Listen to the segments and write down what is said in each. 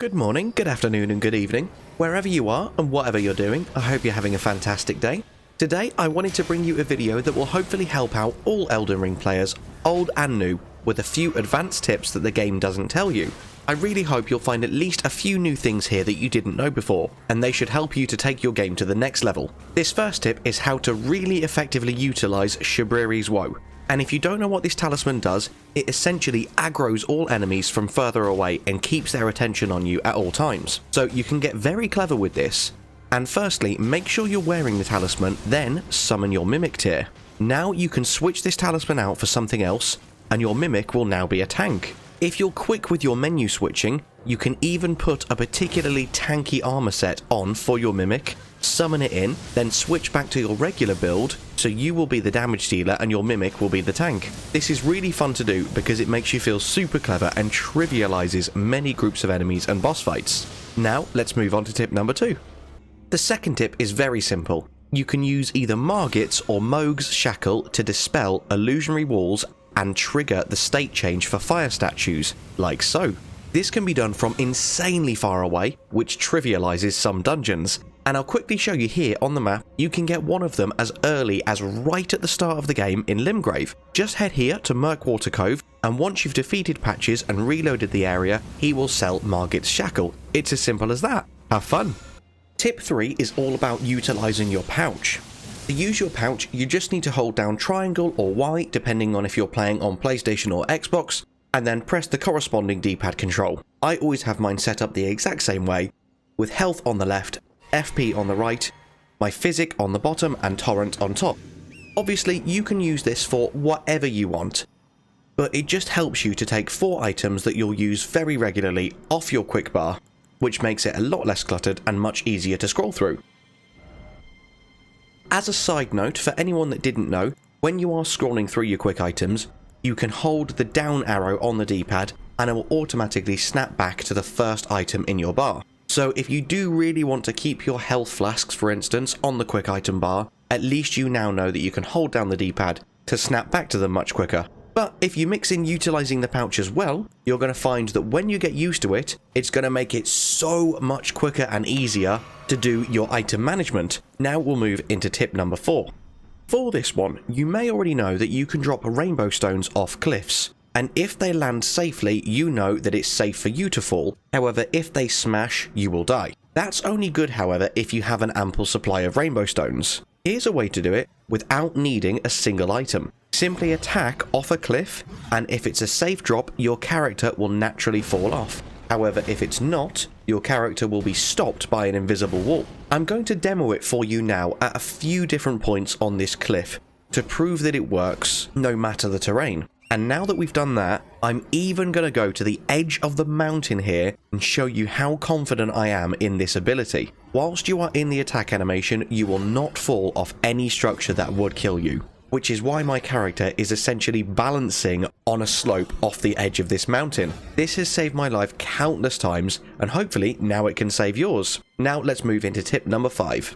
Good morning, good afternoon and good evening. Wherever you are and whatever you're doing, I hope you're having a fantastic day. Today I wanted to bring you a video that will hopefully help out all Elden Ring players, old and new, with a few advanced tips that the game doesn't tell you. I really hope you'll find at least a few new things here that you didn't know before, and they should help you to take your game to the next level. This first tip is how to really effectively utilise Shabriri's Woe. And if you don't know what this talisman does, it essentially aggroes all enemies from further away and keeps their attention on you at all times. So you can get very clever with this. And firstly, make sure you're wearing the talisman, then summon your Mimic tier. Now you can switch this talisman out for something else, and your Mimic will now be a tank. If you're quick with your menu switching, you can even put a particularly tanky armor set on for your Mimic, summon it in, then switch back to your regular build, so you will be the damage dealer and your Mimic will be the tank. This is really fun to do because it makes you feel super clever and trivializes many groups of enemies and boss fights. Now let's move on to tip number 2. The second tip is very simple. You can use either Margit's or Mohg's Shackle to dispel illusionary walls and trigger the state change for fire statues, like so. This can be done from insanely far away, which trivializes some dungeons, and I'll quickly show you here on the map. You can get one of them as early as right at the start of the game in Limgrave. Just head here to Murkwater Cove, and once you've defeated Patches and reloaded the area, he will sell Margit's Shackle. It's as simple as that. Have fun! Tip 3 is all about utilizing your pouch. To use your pouch, you just need to hold down triangle or Y, depending on if you're playing on PlayStation or Xbox, and then press the corresponding D-pad control. I always have mine set up the exact same way, with health on the left, FP on the right, my physic on the bottom and torrent on top. Obviously you can use this for whatever you want, but it just helps you to take 4 items that you'll use very regularly off your quick bar, which makes it a lot less cluttered and much easier to scroll through. As a side note, for anyone that didn't know, when you are scrolling through your quick items, you can hold the down arrow on the D-pad and it will automatically snap back to the first item in your bar. So if you do really want to keep your health flasks, for instance, on the quick item bar, at least you now know that you can hold down the D-pad to snap back to them much quicker. But if you mix in utilizing the pouch as well, you're going to find that when you get used to it, it's going to make it so much quicker and easier to do your item management. Now we'll move into tip number 4. For this one, you may already know that you can drop rainbow stones off cliffs, and if they land safely, you know that it's safe for you to fall. However, if they smash, you will die. That's only good, however, if you have an ample supply of rainbow stones. Here's a way to do it without needing a single item. Simply attack off a cliff, and if it's a safe drop, your character will naturally fall off. However, if it's not, your character will be stopped by an invisible wall. I'm going to demo it for you now at a few different points on this cliff to prove that it works no matter the terrain. And now that we've done that, I'm even going to go to the edge of the mountain here and show you how confident I am in this ability. Whilst you are in the attack animation, you will not fall off any structure that would kill you, which is why my character is essentially balancing on a slope off the edge of this mountain. This has saved my life countless times, and hopefully now it can save yours. Now let's move into tip number 5.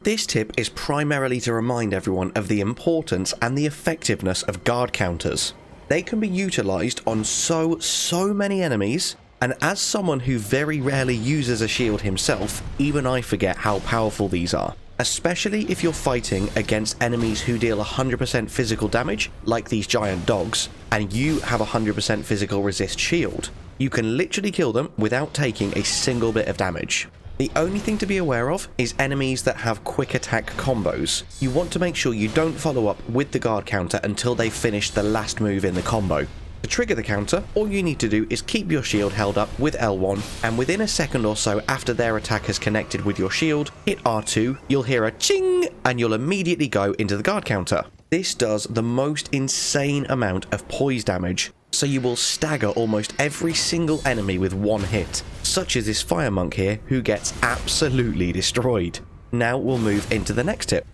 This tip is primarily to remind everyone of the importance and the effectiveness of guard counters. They can be utilized on so many enemies, and as someone who very rarely uses a shield himself, even I forget how powerful these are. Especially if you're fighting against enemies who deal 100% physical damage, like these giant dogs, and you have 100% physical resist shield. You can literally kill them without taking a single bit of damage. The only thing to be aware of is enemies that have quick attack combos. You want to make sure you don't follow up with the guard counter until they've finished the last move in the combo. To trigger the counter, all you need to do is keep your shield held up with L1, and within a second or so after their attack has connected with your shield, hit R2, you'll hear a ching, and you'll immediately go into the guard counter. This does the most insane amount of poise damage, so you will stagger almost every single enemy with one hit, such as this fire monk here who gets absolutely destroyed. Now we'll move into the next tip.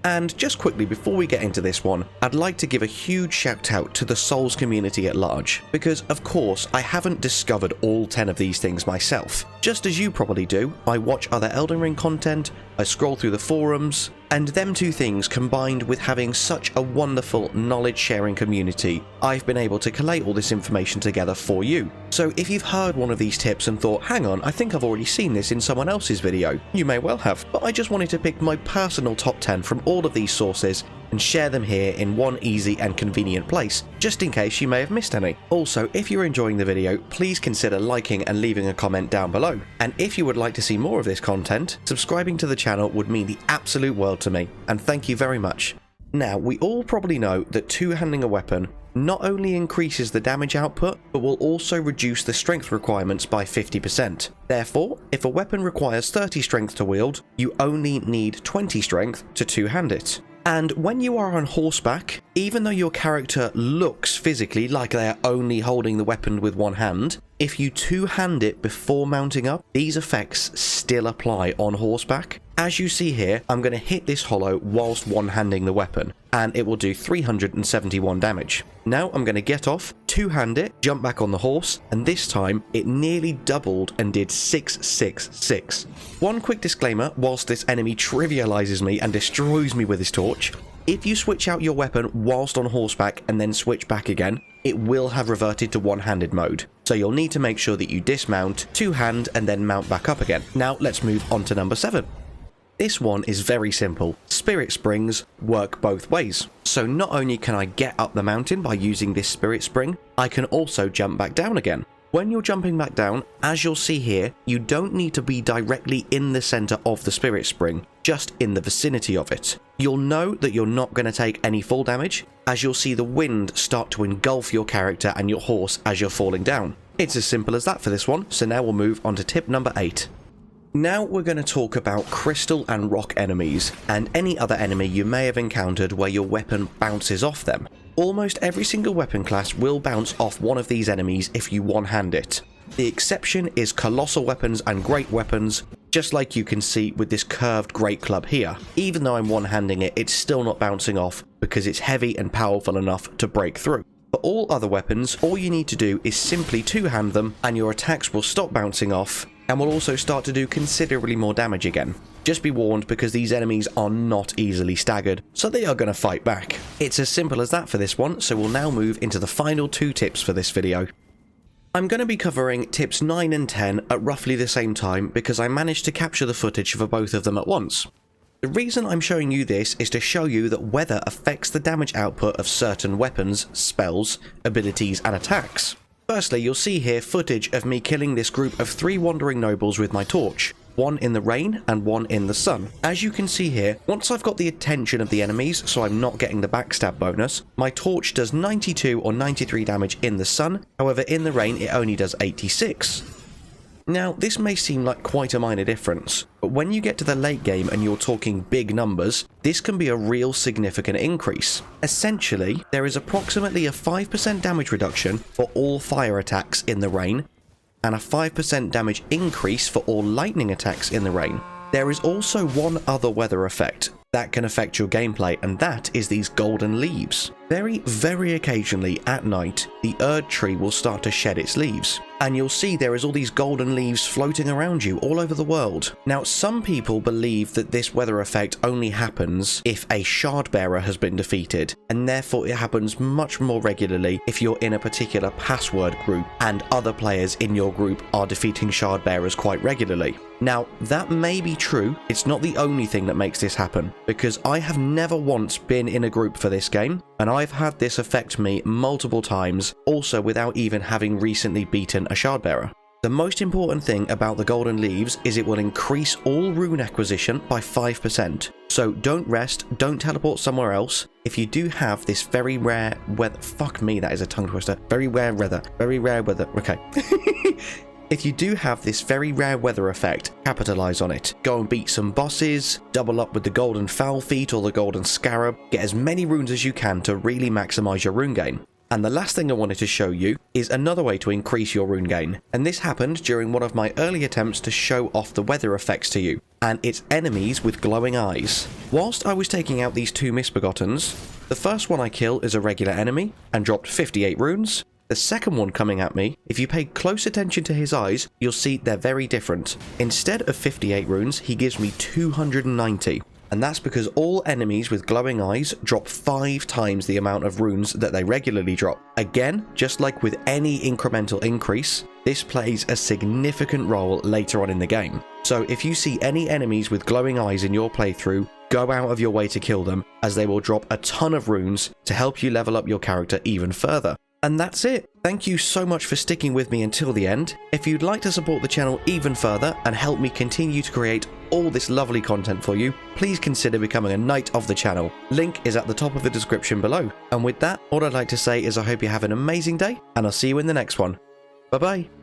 And just quickly before we get into this one, I'd like to give a huge shout out to the Souls community at large, because of course I haven't discovered all 10 of these things myself. Just as you probably do, I watch other Elden Ring content, I scroll through the forums, and them two things combined with having such a wonderful knowledge sharing community, I've been able to collate all this information together for you. So if you've heard one of these tips and thought, hang on, I think I've already seen this in someone else's video, you may well have, but I just wanted to pick my personal top 10 from all of these sources and share them here in one easy and convenient place, just in case you may have missed any. Also, if you're enjoying the video, please consider liking and leaving a comment down below. And if you would like to see more of this content, subscribing to the channel would mean the absolute world to me, and thank you very much. Now, we all probably know that two-handing a weapon not only increases the damage output, but will also reduce the strength requirements by 50%. Therefore, if a weapon requires 30 strength to wield, you only need 20 strength to two-hand it. And when you are on horseback, even though your character looks physically like they are only holding the weapon with one hand, if you two-hand it before mounting up, these effects still apply on horseback. As you see here, I'm going to hit this hollow whilst one-handing the weapon, and it will do 371 damage. Now I'm going to get off, two-hand it, jump back on the horse, and this time it nearly doubled and did 666. One quick disclaimer, whilst this enemy trivializes me and destroys me with his torch, if you switch out your weapon whilst on horseback and then switch back again, it will have reverted to one-handed mode. So you'll need to make sure that you dismount, two-hand, and then mount back up again. Now let's move on to number 7. This one is very simple. Spiritsprings work both ways. So not only can I get up the mountain by using this spirit spring, I can also jump back down again. When you're jumping back down, as you'll see here, you don't need to be directly in the center of the spirit spring, just in the vicinity of it. You'll know that you're not going to take any fall damage, as you'll see the wind start to engulf your character and your horse as you're falling down. It's as simple as that for this one, so now we'll move on to tip number 8. Now we're going to talk about crystal and rock enemies, and any other enemy you may have encountered where your weapon bounces off them. Almost every single weapon class will bounce off one of these enemies if you one-hand it. The exception is colossal weapons and great weapons, just like you can see with this curved great club here. Even though I'm one-handing it, it's still not bouncing off because it's heavy and powerful enough to break through. For all other weapons, all you need to do is simply two-hand them and your attacks will stop bouncing off and will also start to do considerably more damage again. Just be warned because these enemies are not easily staggered, so they are going to fight back. It's as simple as that for this one, so we'll now move into the final 2 tips for this video. I'm going to be covering tips 9 and 10 at roughly the same time because I managed to capture the footage for both of them at once. The reason I'm showing you this is to show you that weather affects the damage output of certain weapons, spells, abilities and attacks. Firstly, you'll see here footage of me killing this group of 3 wandering nobles with my torch, one in the rain and one in the sun. As you can see here, once I've got the attention of the enemies so I'm not getting the backstab bonus, my torch does 92 or 93 damage in the sun, however in the rain it only does 86. Now, this may seem like quite a minor difference, but when you get to the late game and you're talking big numbers, this can be a real significant increase. Essentially, there is approximately a 5% damage reduction for all fire attacks in the rain, and a 5% damage increase for all lightning attacks in the rain. There is also one other weather effect that can affect your gameplay, and that is these golden leaves. Very occasionally at night, the Erd tree will start to shed its leaves, and you'll see there is all these golden leaves floating around you all over the world. Now, some people believe that this weather effect only happens if a shard bearer has been defeated, and therefore it happens much more regularly if you're in a particular password group and other players in your group are defeating shard bearers quite regularly. Now, that may be true, it's not the only thing that makes this happen, because I have never once been in a group for this game, and I've had this affect me multiple times, also without even having recently beaten a shard bearer. The most important thing about the golden leaves is it will increase all rune acquisition by 5%. So don't rest, don't teleport somewhere else. If you do have this very rare weather, fuck me, that is a tongue twister. Very rare weather, okay. If you do have this very rare weather effect, capitalize on it. Go and beat some bosses, double up with the golden foul feet or the golden scarab, get as many runes as you can to really maximize your rune gain. And the last thing I wanted to show you is another way to increase your rune gain. And this happened during one of my early attempts to show off the weather effects to you. And it's enemies with glowing eyes. Whilst I was taking out these 2 misbegottens, the first one I kill is a regular enemy and dropped 58 runes. The second one coming at me, if you pay close attention to his eyes, you'll see they're very different. Instead of 58 runes, he gives me 290. And that's because all enemies with glowing eyes drop 5 times the amount of runes that they regularly drop. Again, just like with any incremental increase, this plays a significant role later on in the game. So if you see any enemies with glowing eyes in your playthrough, go out of your way to kill them, as they will drop a ton of runes to help you level up your character even further. And that's it. Thank you so much for sticking with me until the end. If you'd like to support the channel even further and help me continue to create all this lovely content for you, please consider becoming a knight of the channel. Link is at the top of the description below. And with that, all I'd like to say is I hope you have an amazing day, and I'll see you in the next one. Bye bye.